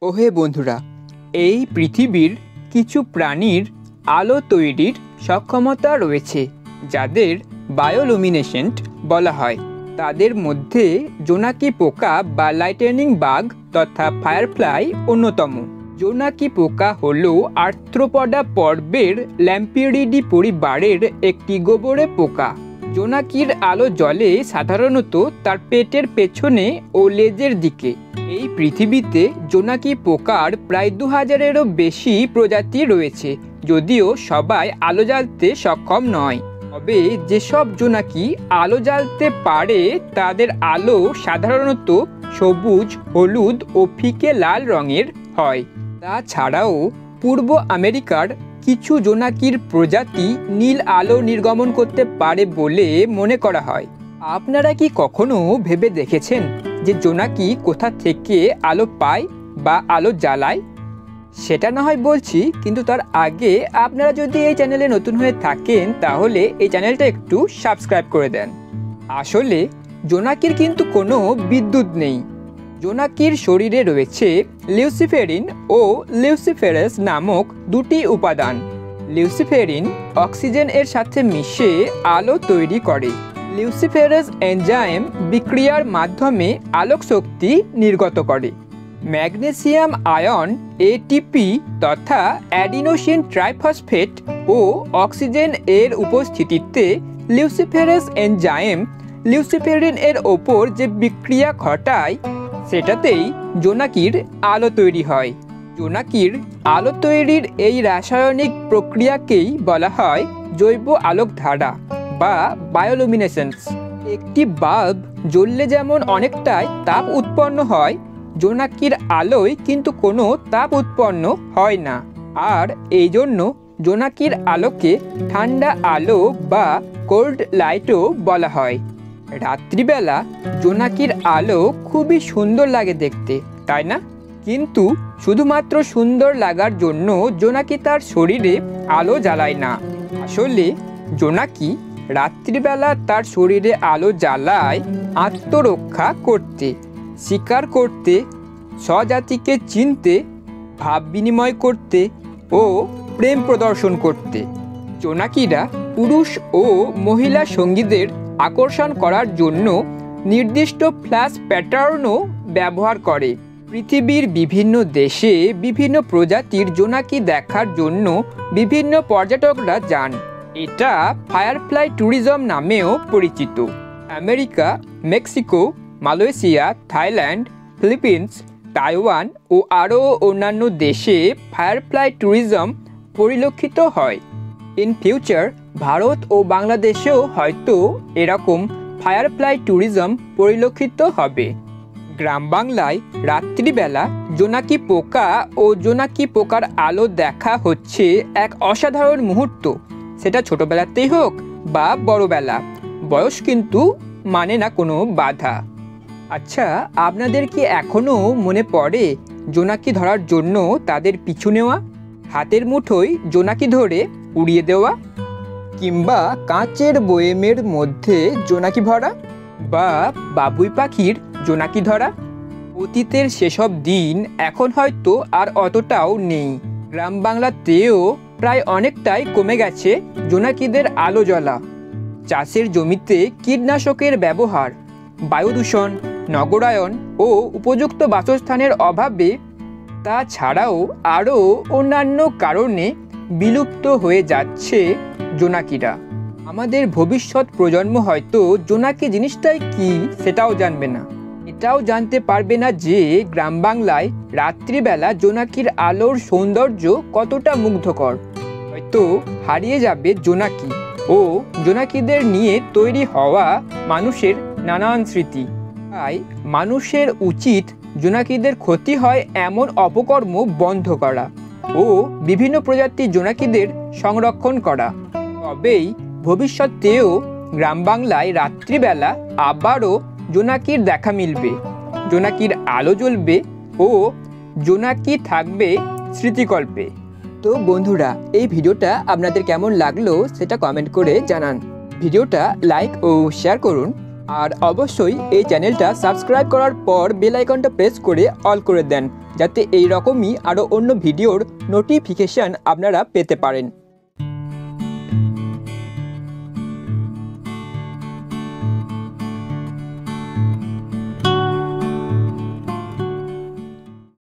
ওহে বন্ধুরা, এই পৃথিবীর কিছু প্রাণীর আলো তৈরির সক্ষমতা রয়েছে যাদের বায়োলুমিনেসেন্ট বলা হয়। তাদের মধ্যে জোনাকি পোকা বা লাইটেনিং বাগ তথা ফায়ারফ্লাই অন্যতম। জোনাকি পোকা হল আর্থ্রোপডা পর্বের ল্যাম্পিরিডি পরিবারের একটি গোবরে পোকা। জোনাকির আলো জ্বলে সাধারণত তার পেটের পেছনে ও লেজের দিকে। এই পৃথিবীতে জোনাকি পোকার প্রায় 2000-এরও বেশি প্রজাতি রয়েছে, যদিও সবাই আলো জ্বালতে সক্ষম নয়। তবে যেসব জোনাকি আলো জ্বালতে পারে তাদের আলো সাধারণত সবুজ, হলুদ ও ফিকে লাল রঙের হয়। তাছাড়াও পূর্ব আমেরিকার কিছু জোনাকির প্রজাতি নীল আলো নির্গমন করতে পারে বলে মনে করা হয়। আপনারা কি কখনো ভেবে দেখেছেন যে জোনাকি কোথা থেকে আলো পায় বা আলো জ্বালায়? সেটা না হয় বলছি, কিন্তু তার আগে আপনারা যদি এই চ্যানেলে নতুন হয়ে থাকেন তাহলে এই চ্যানেলটা একটু সাবস্ক্রাইব করে দেন। আসলে জোনাকির কিন্তু কোনো বিদ্যুৎ নেই। জোনাকির শরীরে রয়েছে লিউসিফেরিন ও লিউসিফেরাস নামক দুটি উপাদান। লিউসিফেরিন অক্সিজেন এর সাথে মিশে আলো তৈরি করে। লিউসিফেরাস এনজাইম বিক্রিয়ার মাধ্যমে আলোক শক্তি নির্গত করে। ম্যাগনেসিয়াম আয়ন এটিপি তথা অ্যাডিনোসিন ট্রাইফসফেট ও অক্সিজেন এর উপস্থিতিতে লিউসিফেরাস এনজাইম লিউসিফেরিন এর ওপর যে বিক্রিয়া ঘটায় সেটাতেই জোনাকির আলো তৈরি হয়। জোনাকির আলো তৈরির এই রাসায়নিক প্রক্রিয়াকেই বলা হয় জৈব আলোকধারা বা বায়োলুমিনেসেন্স। একটি বাল্ব জ্বললে যেমন অনেকটাই তাপ উৎপন্ন হয়, জোনাকির আলোয় কিন্তু কোনো তাপ উৎপন্ন হয় না। আর এই জন্য জোনাকির আলোকে ঠান্ডা আলো বা কোল্ড লাইটও বলা হয়। রাত্রিবেলা জোনাকির আলো খুবই সুন্দর লাগে দেখতে, তাই না? কিন্তু শুধুমাত্র সুন্দর লাগার জন্য জোনাকি তার শরীরে আলো জ্বালায় না। আসলে জোনাকি রাত্রিবেলা তার শরীরে আলো জ্বালায় আত্মরক্ষা করতে, শিকার করতে, স্বজাতিকে চিনতে, ভাব বিনিময় করতে ও প্রেম প্রদর্শন করতে। জোনাকিরা পুরুষ ও মহিলা সঙ্গীদের আকর্ষণ করার জন্য নির্দিষ্ট ফ্ল্যাশ প্যাটার্নও ব্যবহার করে। পৃথিবীর বিভিন্ন দেশে বিভিন্ন প্রজাতির জোনাকি দেখার জন্য বিভিন্ন পর্যটকরা যান। এটা ফায়ারফ্লাই ট্যুরিজম নামেও পরিচিত। America, Mexico, Malaysia, Thailand, Philippines, Taiwan ও আরও অন্যান্য দেশে ফায়ারফ্লাই ট্যুরিজম পরিলক্ষিত হয়। ইন ফিউচার ভারত ও বাংলাদেশেও হয়তো এরকম ফায়ারফ্লাই ট্যুরিজম পরিলক্ষিত হবে। গ্রাম বাংলায় রাত্রিবেলা জোনাকি পোকা ও জোনাকি পোকার আলো দেখা হচ্ছে এক অসাধারণ মুহূর্ত। সেটা ছোটবেলাতেই হোক বা বড়বেলা, বয়স কিন্তু মানে না কোনো বাধা। আচ্ছা, আপনাদের কি এখনও মনে পড়ে জোনাকি ধরার জন্য তাদের পিছু নেওয়া, হাতের মুঠোয় জোনাকি ধরে উড়িয়ে দেওয়া, কিংবা কাঁচের বয়েমের মধ্যে জোনাকি ভরা, বা বাবুই পাখির জোনাকি ধরা? অতীতের সেসব দিন এখন হয়তো আর অতটাও নেই। গ্রাম বাংলাতেও প্রায় অনেকটাই কমে গেছে জোনাকিদের আলো জ্বলা। চাষের জমিতে কীটনাশকের ব্যবহার, বায়ু দূষণ, নগরায়ন ও উপযুক্ত বাসস্থানের অভাবে, তাছাড়াও আরও অন্যান্য কারণে বিলুপ্ত হয়ে যাচ্ছে জোনাকিরা। আমাদের ভবিষ্যৎ প্রজন্ম হয়তো জোনাকি জিনিসটাই কি সেটাও জানবে না। এটাও জানতে পারবে না যে গ্রাম বাংলায় রাত্রিবেলা জোনাকির আলোর সৌন্দর্য কতটা মুগ্ধকর। হয়তো হারিয়ে যাবে জোনাকি ও জোনাকিদের নিয়ে তৈরি হওয়া মানুষের নানান স্মৃতি। তাই মানুষের উচিত জোনাকিদের ক্ষতি হয় এমন অপকর্ম বন্ধ করা ও বিভিন্ন প্রজাতির জোনাকিদের সংরক্ষণ করা। তবেই ভবিষ্যতেও গ্রাম বাংলায় রাত্রিবেলা আবারও জোনাকির দেখা মিলবে, জোনাকির আলো জ্বলবে ও জোনাকি থাকবে স্মৃতিকল্পে। তো বন্ধুরা, এই ভিডিওটা আপনাদের কেমন লাগলো সেটা কমেন্ট করে জানান। ভিডিওটা লাইক ও শেয়ার করুন আর অবশ্যই এই চ্যানেলটা সাবস্ক্রাইব করার পর বেল আইকনটা প্রেস করে অল করে দেন, যাতে এই রকমই আরও অন্য ভিডিওর নোটিফিকেশান আপনারা পেতে পারেন।